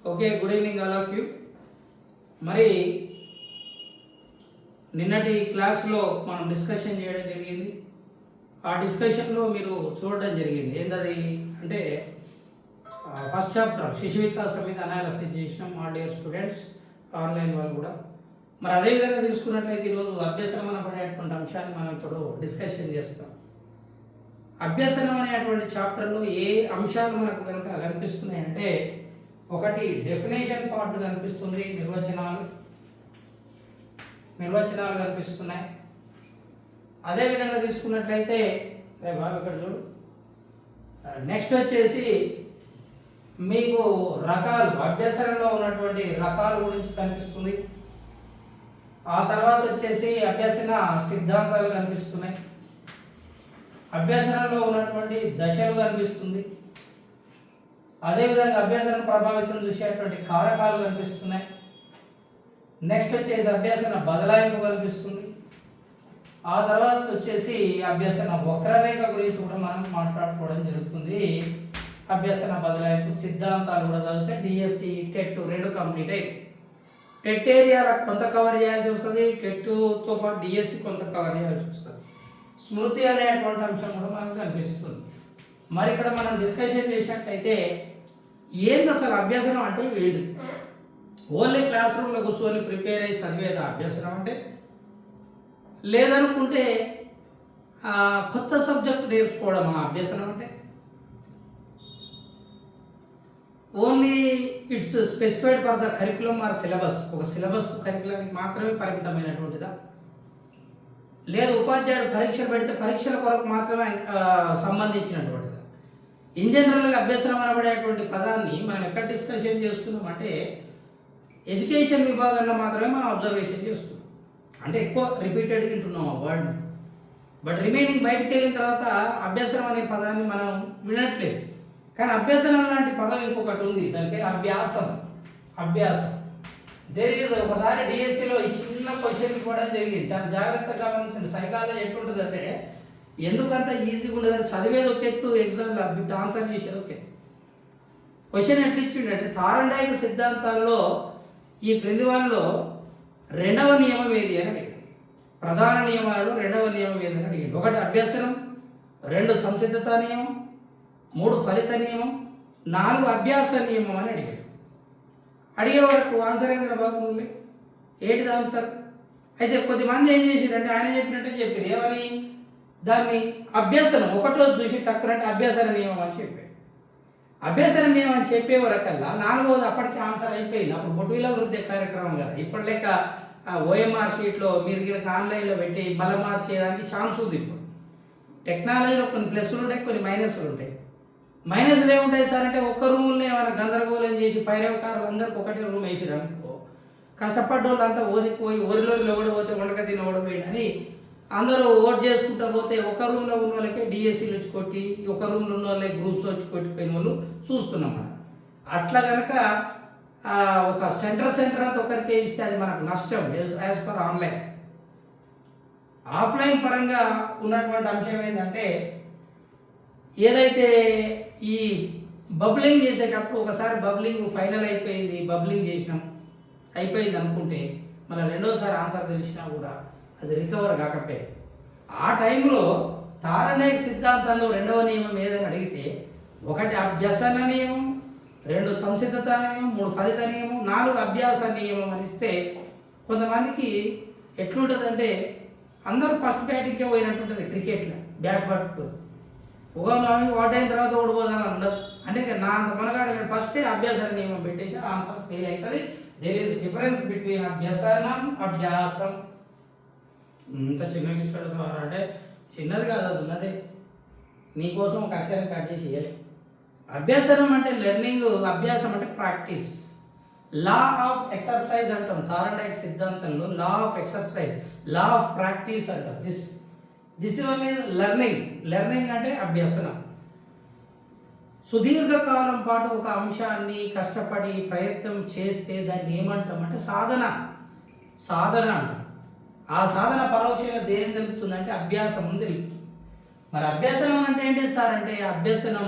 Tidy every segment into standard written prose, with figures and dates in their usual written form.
Okay, good evening all of you. మరి నిన్నటి క్లాస్లో మనం డిస్కషన్ చేయడం జరిగింది. ఆ డిస్కషన్లో మీరు చూడడం జరిగింది ఏంటది అంటే ఫస్ట్ చాప్టర్ శిశు వికాసం మీద అనాలిసిస్ చేసినాం మా డియర్ స్టూడెంట్స్, ఆన్లైన్ వాళ్ళు కూడా. మరి అదేవిధంగా తీసుకున్నట్లయితే ఈరోజు అభ్యసనం అనబడేటువంటి అంశాన్ని మనం ఇప్పుడు డిస్కషన్ చేస్తాం. అభ్యసనం అనేటువంటి చాప్టర్లో ఏ అంశాలు మనకు కనుక కనిపిస్తున్నాయంటే, ఒకటి డెఫినేషన్ పార్ట్ కనిపిస్తుంది, నిర్వచనాలు కనిపిస్తున్నాయి. అదేవిధంగా తీసుకున్నట్లయితే బాబు ఇక్కడ చూడు, నెక్స్ట్ వచ్చేసి మీకు రకాలు, అభ్యసనంలో ఉన్నటువంటి రకాల గురించి కనిపిస్తుంది. ఆ తర్వాత వచ్చేసి అభ్యసన సిద్ధాంతాలు కనిపిస్తున్నాయి, అభ్యసనంలో ఉన్నటువంటి దశలు కనిపిస్తుంది. అదేవిధంగా అభ్యసన ప్రభావితం చూసేటువంటి కారకాలు కనిపిస్తున్నాయి. నెక్స్ట్ వచ్చేసి అభ్యసన బదలాయింపు కనిపిస్తుంది. ఆ తర్వాత వచ్చేసి అభ్యసన వక్రరేఖ గురించి కూడా మనం మాట్లాడుకోవడం జరుగుతుంది. అభ్యసన బదలాయింపు సిద్ధాంతాలు కూడా చదివితే డిఎస్సి టెట్ రెండు కంప్లీట్ అయ్యి, టెట్ ఏరియాలో కొంత కవర్ చేయాల్సి వస్తుంది, టెట్తో పాటు డిఎస్సి కొంత కవర్ చేయాల్సి వస్తుంది. స్మృతి అనేటువంటి అంశం కూడా మనకు కనిపిస్తుంది. మరి ఇక్కడ మనం డిస్కషన్ చేసినట్లయితే ఏంది అసలు అభ్యసనం అంటే ఏంటి? ఓన్లీ క్లాస్ రూమ్లో కూర్చొని ప్రిపేర్ అయ్యి చదివేదా అభ్యసనం అంటే? లేదనుకుంటే కొత్త సబ్జెక్ట్ నేర్చుకోవడం అభ్యసనం అంటే? Only it's specified for the curriculum or syllabus, ఒక సిలబస్ కరికులానికి మాత్రమే పరిమితమైనటువంటిదా? లేదు ఉపాధ్యాయుడు పరీక్షలు పెడితే పరీక్షల కొరకు మాత్రమే సంబంధించినటువంటిది? ఇన్ జనరల్గా అభ్యసనం అనబడేటువంటి పదాన్ని మనం ఎక్కడ డిస్కషన్ చేస్తున్నాం అంటే ఎడ్యుకేషన్ విభాగంలో మాత్రమే మనం అబ్జర్వేషన్ చేస్తున్నాం. అంటే ఎక్కువ రిపీటెడ్గా వింటున్నాం ఆ వర్డ్ని. బట్ రిమైనింగ్ బయటకు వెళ్ళిన తర్వాత అభ్యసనం అనే పదాన్ని మనం వినట్లేదు. కానీ అభ్యసనం లాంటి పదం ఇంకొకటి ఉంది, దాని పేరు అభ్యాసం. ఒకసారి డిఎస్సిలో ఈ చిన్న క్వశ్చన్ ఇవ్వడం జరిగింది, చాలా జాగ్రత్తగా గమనించండి. సైకాలజీ ఎట్లుంటుందంటే ఎందుకంత ఈజీగా ఉండదని చదివేది ఒక ఎత్తు, ఎగ్జామ్లో బిట్ ఆన్సర్ చేసేది ఒక ఎత్తు. క్వశ్చన్ ఎట్లా ఇచ్చిండంటే థారండైక్ సిద్ధాంతాల్లో ఈ క్రింది వాళ్ళలో రెండవ నియమం ఏది అని అడిగాడు. ప్రధాన నియమాలలో రెండవ నియమం ఏది అని అడిగాడు. ఒకటి అభ్యసనం, 2 సంసిద్ధత నియమం, 3 ఫలిత నియమం, 4 అభ్యాస నియమం అని అడిగాడు. అడిగే వరకు ఆన్సర్ ఏంద్ర బాబు నువ్వులే, ఏంటిది ఆన్సర్? అయితే కొద్దిమంది ఏం చేసిరంటే ఆయన చెప్పినట్టే చెప్పారు. ఏమని? దాన్ని అభ్యసనం ఒకటో చూసి టక్కునంటే అభ్యసన నియమం అని చెప్పాడు. అభ్యసన నియమం అని చెప్పే వరకల్లా 4వది అప్పటికి ఆన్సర్ అయిపోయింది. అప్పుడు బొట్టువిలో వృద్ధి కార్యక్రమం కదా, ఇప్పుడు లెక్క ఓఎంఆర్ షీట్లో మీరు కనుక ఆన్లైన్లో పెట్టి మళ్ళీ మార్చేయడానికి ఛాన్స్ ఉంది. ఇప్పుడు టెక్నాలజీలో కొన్ని ప్లస్లు ఉంటాయి, కొన్ని మైనస్లు ఉంటాయి. మైనస్లు ఏముంటాయి సార్ అంటే, ఒక్క రూమ్లో ఏమైనా గందరగోళం చేసి పైరవకారులు అందరికి ఒకటే రూమ్ వేసిరు అనుకో, కష్టపడ్డ వాళ్ళంతా ఓదిపోయి ఒరిలోకి ఓడిపోతే వండక తిని ఓడిపోయిందని అందరూ ఓట్ చేసుకుంటూ పోతే ఒక రూమ్లో ఉన్న వాళ్ళకే డిఎస్సీలు వచ్చి కొట్టి, ఒక రూమ్లో ఉన్న వాళ్ళే గ్రూప్స్ వచ్చి కొట్టిపోయిన వాళ్ళు చూస్తున్నాం మనం. అట్లా కనుక ఒక సెంటర్ అంతా ఒకరికే ఇస్తే అది మనకు నష్టం యాజ్ పర్ ఆన్లైన్. ఆఫ్లైన్ పరంగా ఉన్నటువంటి అంశం ఏంటంటే, ఏదైతే ఈ బబ్లింగ్ చేసేటప్పుడు ఒకసారి బబ్లింగ్ ఫైనల్ అయిపోయింది, బబ్లింగ్ చేసినాం అయిపోయింది అనుకుంటే మన రెండోసారి ఆన్సర్ తెలిసినా కూడా అది రికవర్ కాకపోయేది. ఆ టైంలో థారండైక్ సిద్ధాంతంలో రెండవ నియమం ఏదని అడిగితే, 1 అభ్యసన నియమం, 2 సంసిద్ధత నియమం, 3 ఫలిత నియమం, 4 అభ్యాస నియమం అని ఇస్తే కొంతమందికి ఎట్లుంటుందంటే అందరూ ఫస్ట్ బ్యాటింగ్కే పోయినట్టుంటుంది. క్రికెట్లో బ్యాట్ పట్టుకొని ఓట్ అయిన తర్వాత ఓడిపోదని ఉండదు. అంటే నా అంత మనగాడ ఫస్టే అభ్యాస నియమం పెట్టేసి ఆన్సర్ ఫెయిల్ అవుతుంది. దేర్ ఈస్ డిఫరెన్స్ బిట్వీన్ అభ్యసనం, అభ్యాసం. ఇంత చిన్నగా ఇస్తాడు సార్ అంటే చిన్నది కాదు, అది ఉన్నదే. నీకోసం ఒక అక్షరం కట్ చేసి ఇవ్వలే. అభ్యసనం అంటే లెర్నింగ్, అభ్యాసం అంటే ప్రాక్టీస్. లా ఆఫ్ ఎక్సర్సైజ్ అంటాం థారండైక్ సిద్ధాంతంలో. Law of exercise, law of practice అంటాం. దిస్ వన్ ఈజ్ లెర్నింగ్ అంటే అభ్యసనం. సుదీర్ఘకాలం పాటు ఒక అంశాన్ని కష్టపడి ప్రయత్నం చేస్తే దాన్ని ఏమంటామంటే సాధన అంటాం. ఆ సాధన పరోక్షంగా దేని తెలుపుతుందంటే అభ్యాసం తెలుపుతుంది. మరి అభ్యసనం అంటే ఏంటి సార్ అంటే, అభ్యసనం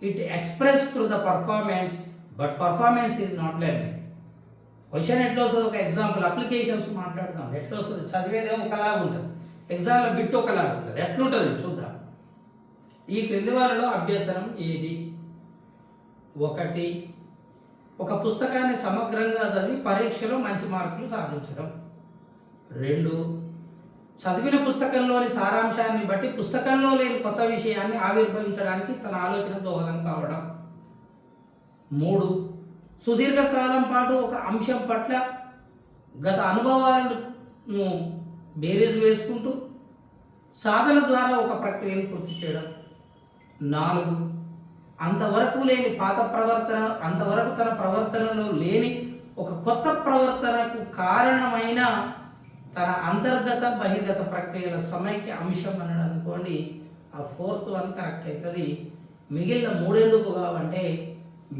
it express through the performance but performance is not learning. Question ఎట్లా వస్తుంది, ఒక ఎగ్జాంపుల్ అప్లికేషన్స్ మాట్లాడదాం. ఎట్లా వస్తుంది, చదివేదేమో ఒకలాగా ఉంటుంది, ఎగ్జామ్లో బిట్ ఒకలాగా ఉంటుంది. ఎట్లుంటుంది చూద్దాం. ఈ క్రింది వాళ్ళలో అభ్యసనం ఏది? 1, ఒక పుస్తకాన్ని సమగ్రంగా చదివి పరీక్షలో మంచి మార్కులు సాధించడం. 2, చదివిన పుస్తకంలోని సారాంశాన్ని బట్టి పుస్తకంలో లేని కొత్త విషయాన్ని ఆవిర్భవించడానికి తన ఆలోచన దోహదం కావడం. 3, సుదీర్ఘకాలం పాటు ఒక అంశం పట్ల గత అనుభవాలను బేరీజు వేసుకుంటూ సాధన ద్వారా ఒక ప్రక్రియను పూర్తి చేయడం. 4, అంతవరకు తన ప్రవర్తనలో లేని ఒక కొత్త ప్రవర్తనకు కారణమైన తన అంతర్గత బహిర్గత ప్రక్రియల సమైక్య అంశం అన్నాడు అనుకోండి, ఆ 4th వన్ కరెక్ట్ అవుతుంది. మిగిలిన 3 ఎందుకు కావంటే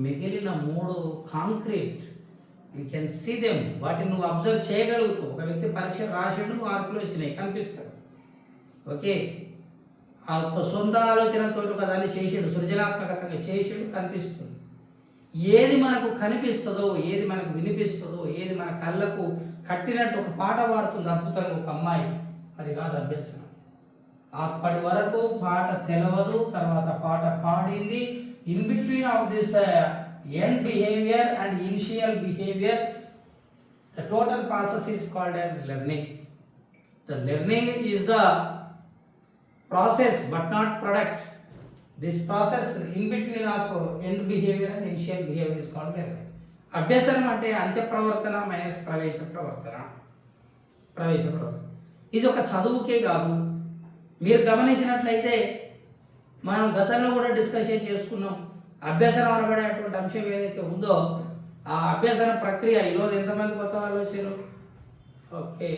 మిగిలిన 3 concrete, you can see them, వాటిని నువ్వు అబ్జర్వ్ చేయగలుగుతావు. ఒక వ్యక్తి పరీక్ష రాసిండు, మార్కులు వచ్చినాయి, కనిపిస్తాడు. ఓకే, ఆ సొంత ఆలోచనతో ఒక దాన్ని చేసిండు, సృజనాత్మకతగా చేసిండు, కనిపిస్తుంది. ఏది మనకు కనిపిస్తుందో, ఏది మనకు వినిపిస్తుందో, ఏది మన కళ్ళకు కట్టినట్టు ఒక పాట పాడుతుంది అద్భుతంగా ఒక అమ్మాయి, అది కాదు అభ్యసనం. అప్పటి వరకు పాట తెలవదు, తర్వాత పాట పాడింది. In between of this end behaviour and initial behaviour, the total process is called as learning. The learning is the process but not product. This process in between of end behavior and initial behavior is called learning. అభ్యసనం అంటే అంత్య ప్రవర్తన minus ప్రవేశ ప్రవర్తన. ఇది ఒక చదువుకే కాదు. మీరు గమనించినట్లయితే మనం గతంలో కూడా డిస్కషన్ చేసుకున్నాం. అభ్యసనం అనబడేటువంటి అంశం ఏదైతే ఉందో ఆ అభ్యసన ప్రక్రియ, ఈరోజు ఎంతమంది కొత్త వాళ్ళు వచ్చారు? ఓకే,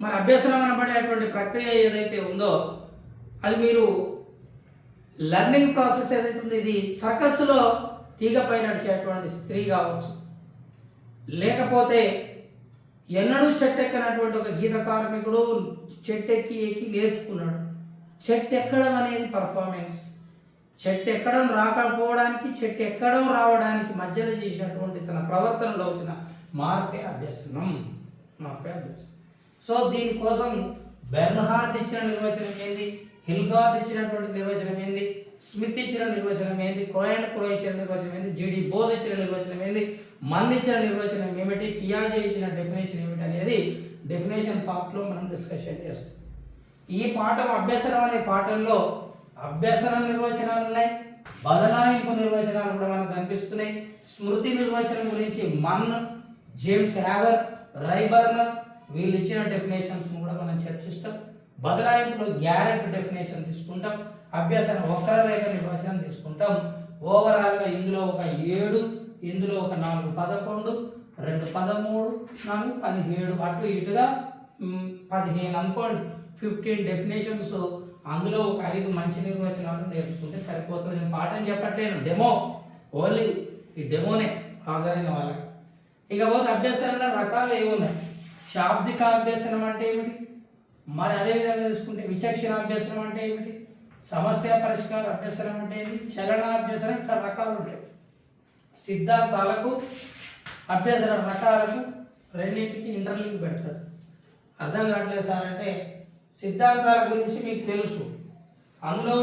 మరి అభ్యసనం అనబడేటువంటి ప్రక్రియ ఏదైతే ఉందో అది మీరు లెర్నింగ్ ప్రాసెస్ ఏదైతే ఉందో, ఇది సర్కస్లో తీగపై నడిచేటువంటి స్త్రీ కావచ్చు, లేకపోతే ఎన్నడూ చెట్టెక్కనటువంటి ఒక గీత కార్మికుడు చెట్టు ఎక్కి నేర్చుకున్నాడు. చెట్టు ఎక్కడం అనేది పర్ఫార్మెన్స్. చెట్టు ఎక్కడం రాకపోవడానికి, చెట్టు ఎక్కడం రావడానికి మధ్యలో చేసినటువంటి తన ప్రవర్తనలో వచ్చిన మార్పే అభ్యసనం. సో దీనికోసం బెర్న్హార్డ్ ఇచ్చిన నిర్వచనం ఏంది, హిల్గార్డ్ ఇచ్చినటువంటి నిర్వచనం ఏంది, స్మిత్ ఇచ్చిన నిర్వచనం ఏంది, క్రో ఇచ్చిన నిర్వచనం ఏంది, జిడి బోస్ ఇచ్చిన నిర్వచనం ఏంది, మన్ ఇచ్చిన నిర్వచనం ఏమిటి, పియాజే ఇచ్చిన డెఫినేషన్ ఏమిటి అనేది డెఫినేషన్ పార్ట్లో మనం డిస్కషన్ చేస్తాం. ఈ పాఠం అభ్యసనం అనే పాఠంలో అభ్యసనం నిర్వచనాలు ఉన్నాయి, బదలాయింపు నిర్వచనాలు కూడా మనకు కనిపిస్తున్నాయి. స్మృతి నిర్వచనం గురించి మన్, జేమ్స్ హ్యావర్, రైబర్న్ వీళ్ళు ఇచ్చిన డెఫినేషన్స్ కూడా మనం చర్చిస్తాం. బదలాయింపులో గ్యారెంట్ డెఫినేషన్ తీసుకుంటాం. అభ్యసన వక్రరేఖ నిర్వచనం తీసుకుంటాం. ఓవరాల్గా ఇందులో ఒక 7, ఇందులో ఒక 4 11, 2 13, 4 17, అటు ఇటుగా 15 అనుకోండి, 15 డెఫినేషన్స్. అందులో ఒక 5 మంచి నిర్వచనాలు నేర్చుకుంటే సరిపోతుంది. నేను పాఠం చెప్పట్లేను, డెమో, ఓన్లీ ఈ డెమోనే హాజరైన వాళ్ళకి. ఇక పోతే అభ్యసనంలో రకాలు ఏమున్నాయి? శాబ్దిక అభ్యసనం అంటే ఏమిటి, మరి అదేవిధంగా తీసుకుంటే విచక్షణ అభ్యసనం అంటే ఏమిటి, సమస్య పరిష్కార అభ్యసనం అంటే ఏంటి, చలన అభ్యసనం, ఇట్లా రకాలు ఉంటాయి. సిద్ధాంతాలకు అభ్యసన రకాలకు రెండింటికి ఇంటర్లింక్ పెడతారు. అర్థం కావట్లేదు సార్ అంటే, సిద్ధాంతాల గురించి మీకు తెలుసు, అందులో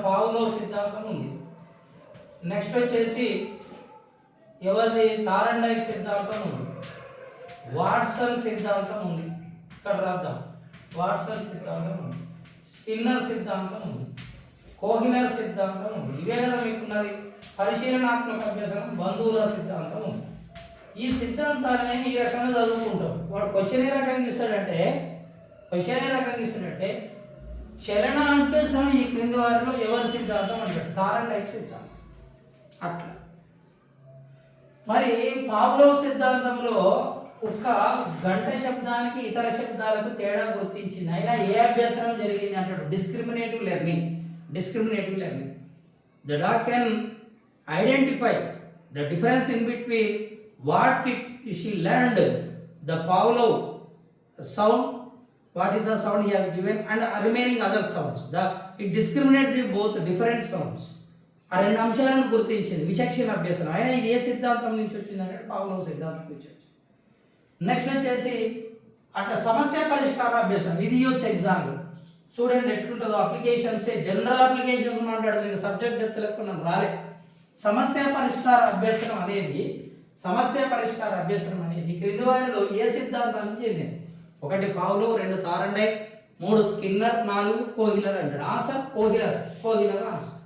పావులోవ్ సిద్ధాంతం ఉంది. నెక్స్ట్ వచ్చేసి ఎవరిది, థారండైక్ సిద్ధాంతం ఉంది, వాట్సన్ సిద్ధాంతం ఉంది. ఇక్కడ రాద్దాం, వాట్సన్ సిద్ధాంతం ఉంది, స్కిన్నర్ సిద్ధాంతం ఉంది, కోహిలర్ సిద్ధాంతం ఉంది. ఇవే కదా మీకున్నది. పరిశీలనాత్మక అభ్యసనం, బంధువుల సిద్ధాంతం ఉంది. ఈ సిద్ధాంతాలని ఈ రకంగా చదువుకుంటాం. వాడు క్వశ్చన్ ఏ రకంగా ఇస్తాడంటే చలన అభ్యసనం ఈ క్రింది వారిలో ఎవరి సిద్ధాంతం అంటాడు, థారండైక్ సిద్ధాంతం. అట్లా మరి పావ్లోవ్ సిద్ధాంతంలో ఒక గంట శబ్దానికి ఇతర శబ్దాలకు తేడా గుర్తించింది. అయినా ఏ అభ్యసనం జరిగింది అంటాడు, discriminative learning. The dog can identify the difference in between what she learned, the Pavlov sound, what is the sound he has given, and remaining other sounds. It discriminates the both different sounds. ఆ రెండు అంశాలను గుర్తించింది విచక్షణ అభ్యసనం. అయినా ఇది ఏ సిద్ధాంతం నుంచి వచ్చిందంటే పావ్లోవ్ సిద్ధాంతం నుంచి వచ్చింది. నెక్స్ట్ వచ్చేసి అట్లా సమస్య పరిష్కార అభ్యసనం. ఇది వచ్చి ఎగ్జామ్లో చూడండి ఎట్లుంటుందో. అప్లికేషన్స్ జనరల్ అప్లికేషన్స్ మాట్లాడదు, ఇంకా సబ్జెక్ట్ డెప్త్ లెక్క మనం రాలే. సమస్య పరిష్కార అభ్యసనం అనేది క్రింది వారిలో ఏ సిద్ధాంతానికి చెందింది? 1 పావ్లోవ్, 2 థారండైక్, 3 స్కిన్నర్, 4 కోహిలర్ అంటాడు. Answer Kohler answer.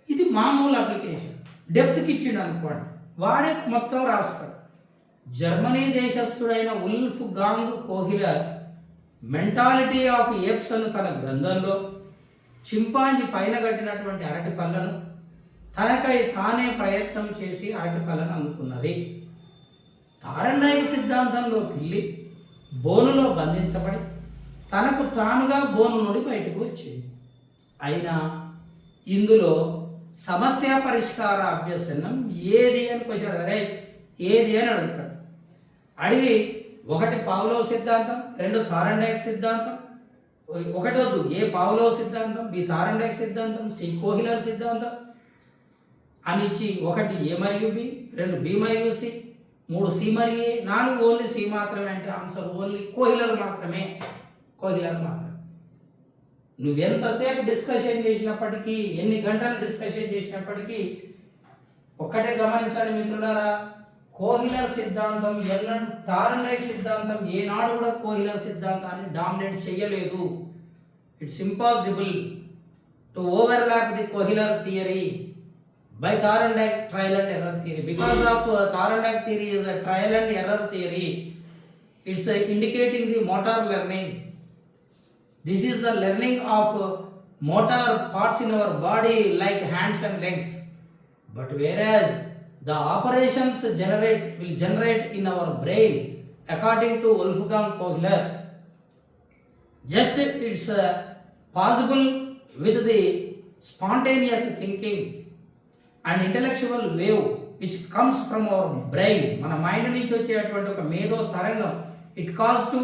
ఇది మామూలు అప్లికేషన్. డెప్త్కి ఇచ్చిండు అనుకోండి, వాడే మొత్తం రాస్తాడు. జర్మనీ దేశస్థుడైన Wolfgang Kohler mentality of apes అను తన గ్రంథంలో చింపాంజీ పైన కట్టినటువంటి అరటి పళ్ళను తనకై తానే ప్రయత్నం చేసి అరటి పళ్ళను అందుకున్నది. థారండైక్ సిద్ధాంతంలో పిల్లి బోనులో బంధించబడి తనకు తానుగా బోను నుండి బయటకు వచ్చింది. అయినా ఇందులో సమస్య పరిష్కార అభ్యసనం ఏది అని క్వశ్చన్ అడగరే, ఏది అని అడుగుతాడు. అడిగి 1 పావ్లోవ్ సిద్ధాంతం, 2 థారండైక్ సిద్ధాంతం, 1 వద్దు, ఏ పావ్లోవ్ సిద్ధాంతం, బి థారండైక్ సిద్ధాంతం, సి కోహిలర్ సిద్ధాంతం అని ఇచ్చి 1 ఏ మరియు బి, 2 బి మరియు సి, 3 సి మరియు ఏ, 4 ఓన్లీ సి మాత్రమే అంటే ఆన్సర్ ఓన్లీ కోహిలర్ మాత్రమే. నువ్వెంతసేపు డిస్కషన్ చేసినప్పటికీ, ఎన్ని గంటలు డిస్కషన్ చేసినప్పటికీ ఒక్కటే గమనించండి మిత్రులారా, కోహిలర్ సిద్ధాంతం ఎన్నడూ థారండైక్ సిద్ధాంతం ఏనాడు కూడా కోహిలర్ సిద్ధాంతాన్ని డామినేట్ చేయలేదు. It's impossible to overlap the Kohler theory by Thorndike trial and error theory. Because of Thorndike theory is a trial and error theory, it's indicating the motor learning. This is the learning of motor parts in our body like hands and legs. But whereas the operations will generate in our brain according to Wolfgang Kohler, just it's possible with the spontaneous thinking and intellectual wave which comes from our brain. మన mind నుంచి వచ్చేటువంటి ఒక మేధో తరంగం, it cause to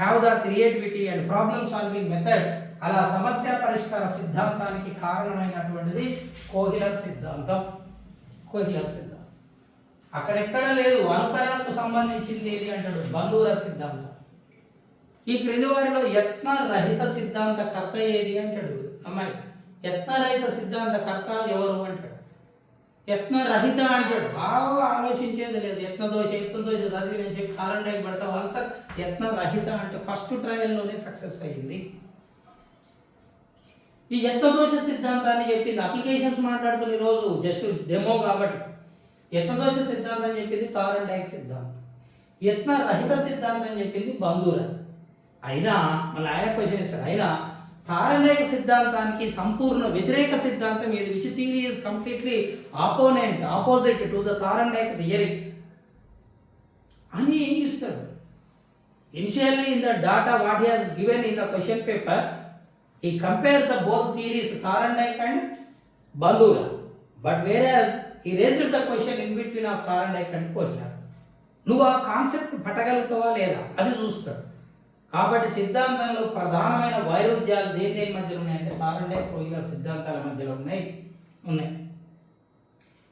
have the creativity and problem solving method. అలా సమస్య పరిష్కార సిద్ధాంతానికి కారణమైనటువంటిది కోహిలర్ సిద్ధాంతం. అక్కడెక్కడ లేదు. అనుకరణకు సంబంధించింది ఏది అంటాడు? బంధూర సిద్ధాంతం. ఈ క్రింది వారిలో యత్న రహిత సిద్ధాంత కర్త ఏది అంటాడు అమ్మాయి. యత్నరహిత సిద్ధాంత కర్త ఎవరు అంటాడు? యత్నరహిత అంటాడు. ఆలోచించేది లేదు. యత్నదోష చదివి నేను చెప్పి థారండైక్ పడతావు ఆన్సర్ యత్నరహిత అంటే ఫస్ట్ ట్రయల్లోనే సక్సెస్ అయ్యింది. ఈ యత్నదోష సిద్ధాంతాన్ని చెప్పింది అప్లికేషన్స్ మాట్లాడుతున్న ఈరోజు జస్ట్ డెమో కాబట్టి. యత్నదోష సిద్ధాంతం చెప్పింది థారండైక్ సిద్ధాంతం. యత్నరహిత సిద్ధాంతం చెప్పింది బంధూర. అయినా మళ్ళీ ఆయన క్వశ్చన్ ఇస్తాడు, అయినా థారండైక్ సిద్ధాంతానికి సంపూర్ణ వ్యతిరేక సిద్ధాంతం ఏది? Which theory is completely opposite to the Thorndike theory అని ఇస్తాడు. Initially in the data what he has given in the question paper, he compared the both theories Thorndike and Bandura, but whereas he raised the question in between of Thorndike and Kohler. నువ్వు ఆ concept పట్టగలుగుతావా లేదా అది చూస్తాడు. కాబట్టి సిద్ధాంతంలో ప్రధానమైన వైరుధ్యాలు దేని మధ్యలో ఉన్నాయంటే థారండైక్ కోహిలర్ సిద్ధాంతాల మధ్యలో ఉన్నాయి.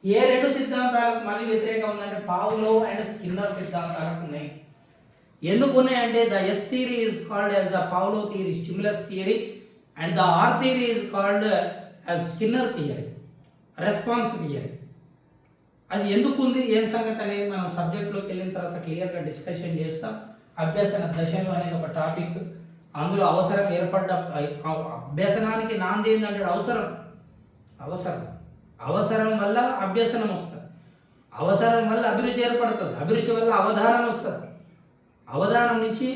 ఏ 2 సిద్ధాంతాలకు మళ్ళీ వ్యతిరేకం ఉందంటే పావ్లోవ్ అండ్ స్కిన్నర్ సిద్ధాంతాలకు ఉన్నాయి. ఎందుకు ఉన్నాయంటే the S theory is called as the Pavlov theory, stimulus theory, and the R theory is called as Skinner theory, response theory. అది ఎందుకు ఉంది ఏం సంగతి అనేది మనం సబ్జెక్ట్లోకి వెళ్ళిన తర్వాత క్లియర్గా డిస్కషన్ చేస్తాం. అభ్యసన దశలు అనేది ఒక టాపిక్. అందులో అవసరం ఏర్పడ్డ అభ్యసనానికి నాంది ఏంటంటే అవసరం వల్ల అభ్యసనం వస్తుంది, అవసరం వల్ల అభిరుచి ఏర్పడుతుంది, అభిరుచి వల్ల అవధానం వస్తుంది, అవధానం నుంచి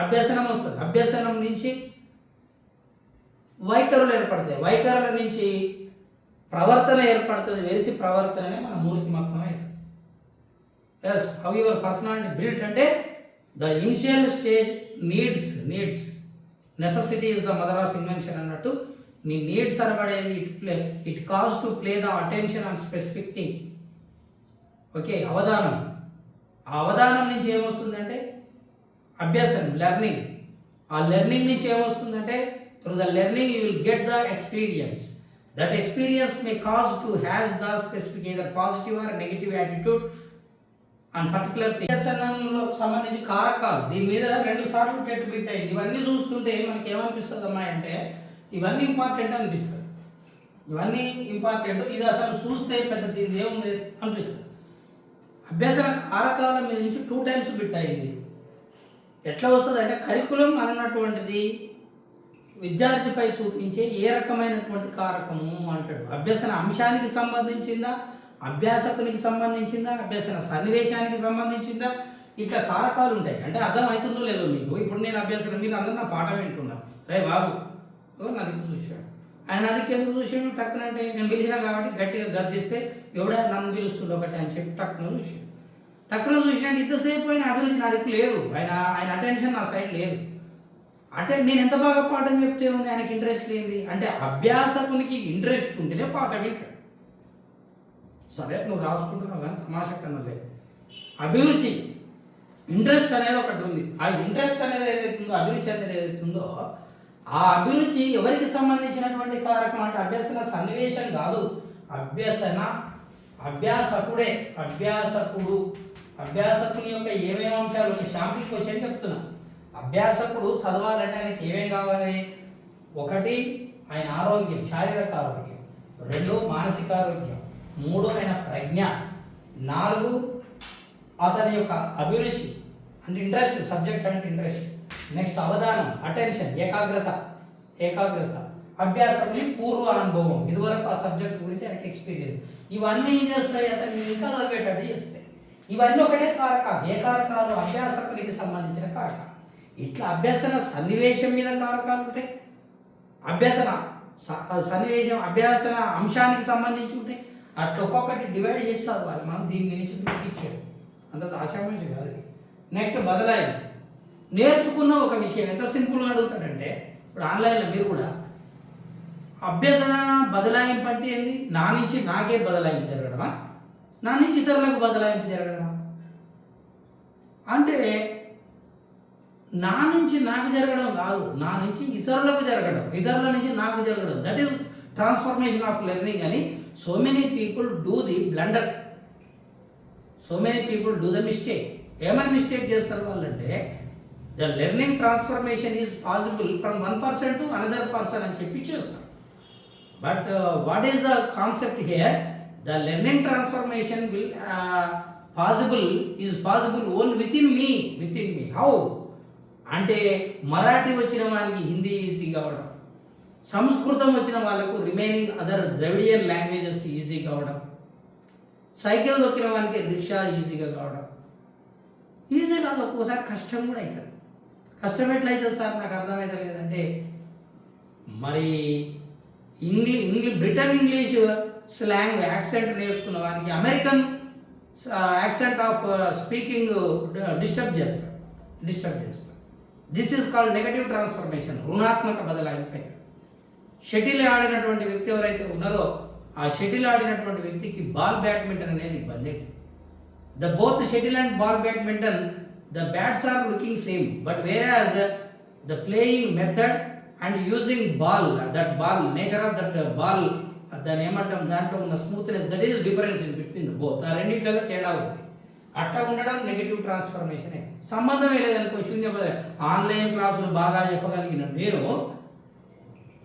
అభ్యసనం వస్తుంది, అభ్యసనం నుంచి వైఖరులు ఏర్పడతాయి, వైఖరుల నుంచి ప్రవర్తన ఏర్పడుతుంది, వెలిసి ప్రవర్తననే మన మూర్తిమత్వం అవుతుంది. Yes how your personality built అంటే the initial stage needs necessity is the mother of invention అన్నట్టు నీ నీడ్స్ అనబడేది it cause to play the attention on specific thing. Okay, అవధానం. ఆ అవధానం నుంచి ఏమొస్తుందంటే అభ్యాసం, లెర్నింగ్. ఆ లెర్నింగ్ నుంచి ఏమొస్తుందంటే through the learning you will get the experience. That experience may cause to has the specific either positive or negative attitude and particular లో సంబంధించి కారకాలు దీని మీద 2 సార్లు టెట్ బిట్ అయింది. ఇవన్నీ చూస్తుంటే మనకి ఏమనిపిస్తుంది అమ్మా అంటే ఇవన్నీ ఇంపార్టెంట్ అనిపిస్తుంది. ఇవన్నీ ఇంపార్టెంట్, ఇది అసలు చూస్తే పెద్ద దీని ఏముంది అనిపిస్తుంది. అభ్యసన కారకాల మీద నుంచి 2 times బిట్ అయింది. ఎట్లా వస్తుంది అంటే కరికులం అన్నటువంటిది విద్యార్థిపై చూపించే ఏ రకమైనటువంటి కారకము అంటాడు. అభ్యసన అంశానికి సంబంధించిందా, అభ్యాసకునికి సంబంధించిందా, అభ్యసన సన్నివేశానికి సంబంధించిందా, ఇట్లా కారకాలు ఉంటాయి. అంటే అర్థం అవుతుందో లేదో మీకు. ఇప్పుడు నేను అభ్యసనం, మీరు అందరూ నా పాఠం వింటున్నాను, రే బాబు నా దిక్కు చూశాడు, ఆయన నా దిక్కు ఎందుకు చూసాడు టక్కున అంటే నేను పిలిచినా కాబట్టి గట్టిగా గద్దిస్తే ఎవడా నన్ను పిలుస్తుండే ఒకటి అని చెప్పి టక్కున చూసాడు. టక్కున చూసినట్టు ఇంతసేపు ఆయన అభిరుచి నా దిక్కు లేదు, ఆయన అటెన్షన్ నా సైడ్ లేదు. అంటే నేను ఎంత బాగా పాఠం చెప్తే ఉంది ఆయనకి ఇంట్రెస్ట్ లేనిది. అంటే అభ్యాసకునికి ఇంట్రెస్ట్ ఉంటేనే పాఠం వింటాడు. సరే నువ్వు రాసుకుంటున్నావు కానీ తమాషా కన్నా లేదు. అభిరుచి ఇంట్రెస్ట్ అనేది ఒకటి ఉంది. ఆ ఇంట్రెస్ట్ అనేది ఏదైతుందో, అభిరుచి అనేది ఏదైతుందో, ఆ అభిరుచి ఎవరికి సంబంధించినటువంటి కారకం అంటే అభ్యసన సన్నివేశం కాదు, అభ్యాసకుడే. అభ్యాసకుని యొక్క ఏమేమి అంశాలు ఒక శాంపుల్ క్వశ్చన్ చెప్తున్నా. అభ్యాసకుడు చదవాలంటే ఆయనకి ఏమేం కావాలి? 1 ఆయన ఆరోగ్యం, శారీరక ఆరోగ్యం. 2 మానసిక ఆరోగ్యం. 3 ఆయన ప్రజ్ఞ. 4 అతని యొక్క అభిరుచి అంటే ఇంట్రెస్ట్, సబ్జెక్ట్ అంటే ఇంట్రెస్ట్. నెక్స్ట్ అవధానం, అటెన్షన్, ఏకాగ్రత. అభ్యాసకుని పూర్వ అనుభవం, ఇదివరకు ఆ సబ్జెక్ట్ గురించి ఆయనకి ఎక్స్పీరియన్స్. ఇవన్నీ ఏం చేస్తాయి? అతన్ని ఇంకా చదివేటట్టు చేస్తాయి. ఇవన్నీ ఒకటే కారకాలు. ఏ కారకాలు? అభ్యాసకునికి సంబంధించిన కారకాలు. ఇట్లా అభ్యసన సన్నివేశం మీద కారకాలు ఉంటాయి, అభ్యసన సన్నివేశం అభ్యాసన అంశానికి సంబంధించి ఉంటాయి. అట్లా ఒక్కొక్కటి డివైడ్ చేస్తారు వాళ్ళు. మనం దీని గురించి ఇచ్చాడు, అంత ఆశామాషి కాదు. నెక్స్ట్ బదలాయింపు. నేర్చుకున్న ఒక విషయం ఎంత సింపుల్గా అడుగుతాడంటే, ఇప్పుడు ఆన్లైన్లో మీరు కూడా అభ్యసన బదలాయింపు అంటే ఏంది? నా నుంచి నాకే బదలాయింపు జరగడమా, నా నుంచి ఇతరులకు బదలాయింపు జరగడమా? అంటే నా నుంచి నాకు జరగడం కాదు, నా నుంచి ఇతరులకు జరగడం, ఇతరుల నుంచి నాకు జరగడం. That is transformation of learning అని so many people do the blunder, so many people do the mistake. ఏమని మిస్టేక్ చేస్తారు వాళ్ళంటే, the learning transformation is possible from 1 person to another person అని చెప్పి చేస్తారు. But what is the concept here? The learning transformation will possible only with in me. How అంటే మరాఠీ వచ్చిన వాళ్ళకి Hindi easy కావడం, సంస్కృతం వచ్చిన వాళ్ళకు remaining other Dravidian languages easy కావడం, సైకిల్ దొక్కిన వాళ్ళకి రిక్షా ఈజీగా కావడం. ఈజీ కాదు, ఒక్కోసారి కష్టం కూడా అవుతుంది. కష్టం ఎట్లయితుంది సార్ నాకు అర్థమవుతుంది లేదంటే, మరి బ్రిటన్ ఇంగ్లీష్ స్లాంగ్ యాక్సెంట్ నేర్చుకున్న వానికి American accent of speaking disturb చేస్తారు. This is called negative transformation, రుణాత్మక బదలాయింపు. షటిల్ ఆడినటువంటి వ్యక్తి ఎవరైతే ఉన్నారో ఆ షటిల్ ఆడినటువంటి వ్యక్తికి బ్యాడ్మింటన్ అనేది ఇబ్బంది. Both shuttle and badminton the bats are looking same, but whereas the playing method and using ball, nature of that ball, దాని ఏమంటాం, దాంట్లో ఉన్న smoothness, that is difference in between the both. ఆ రెండింటిలో తేడా ఉంది. అట్లా ఉండడం నెగిటివ్ ట్రాన్స్ఫర్మేషన్. సంబంధమే లేదనుకో, శూన్య ఆన్లైన్ క్లాసులు బాగా చెప్పగలిగిన నేను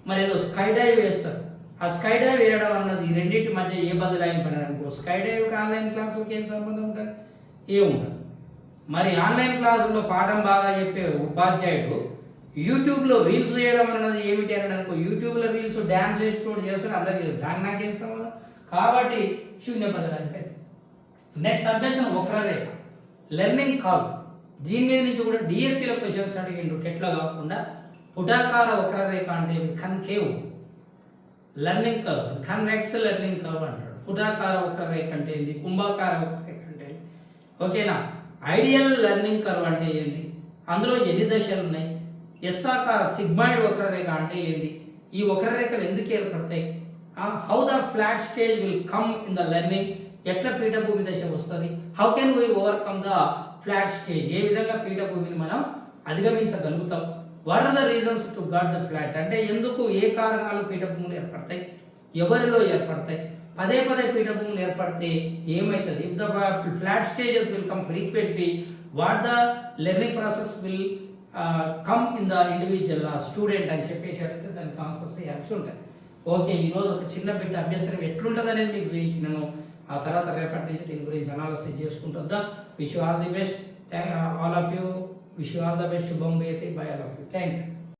మరి ఏదో స్కై డైవ్ వేస్తారు. ఆ స్కై డైవ్ వేయడం అన్నది ఈ రెండింటి మధ్య ఏ బదలాయింపు అని అనుకో, స్కై డైవ్కి ఆన్లైన్ క్లాసులకి ఏం సంబంధం ఉంటుంది? ఏముండదు. మరి ఆన్లైన్ క్లాసుల్లో పాఠం బాగా చెప్పే ఉపాధ్యాయుడు యూట్యూబ్లో రీల్స్ చేయడం అన్నది ఏమిటి అని అనుకో, యూట్యూబ్లో రీల్స్ డ్యాన్స్ చేసేటోడు చేస్తారు, అందరు చేస్తారు, దానికి నాకేం సంబంధం? కాబట్టి శూన్య బదలాయింపు. నెక్స్ట్ అభ్యసన వక్రరేఖ, లెర్నింగ్ కర్వ్. దీని మీద నుంచి కూడా డిఎస్సిలో క్వశ్చన్స్ అడిగిండు. ఎట్లా కాకుండా పుటాకార వక్రరేఖ అంటే కన్కేవ్ learning curve, convex learning curve అంటాడు. పుటాకార వక్రరేఖ అంటే ఏంది, కుంభాకార వక్రరేఖ అంటే ఓకేనా. ఐడియల్ లెర్నింగ్ కర్వ్ అంటే ఏంది, అందులో ఎన్ని దశలు ఉన్నాయి, ఎస్సాకార సిగ్మాయిడ్ వక్రరేఖ అంటే ఏంది, ఈ వక్రరేఖలు ఎందుకు ఏర్పడతాయి, how the flat stage will come in the learning, ఎట్లా పీఠభూమి దశ వస్తుంది, how can we overcome the flat stage, ఏ విధంగా పీఠభూమిని మనం అధిగమించగలుగుతాం, what are the reasons to got the flat, అంటే ఎందుకు ఏ కారణాలు పీఠభూములు ఏర్పడతాయి, ఎవరిలో ఏర్పడతాయి? పదే పదే పీఠభూములు ఏర్పడితే ఏమవుతుంది? If the flat stages will come frequently, what the learning process will come in the individual student అని చెప్పేసి అడిగితే దానికి ఆన్సర్స్ యాక్స్ ఉంటాయి. ఓకే, ఈరోజు ఒక చిన్న బిడ్డ అభ్యాసం ఎట్లుంటుంది అనేది మీకు చూపించినాను. ఆ తర్వాత రేపటి నుంచి దీని గురించి అనాలిసిస్ చేసుకుంటుందా. Wish you all the best, all of you. Wish you all the best. శుభం భూయాత్ bye all of you. Thank you.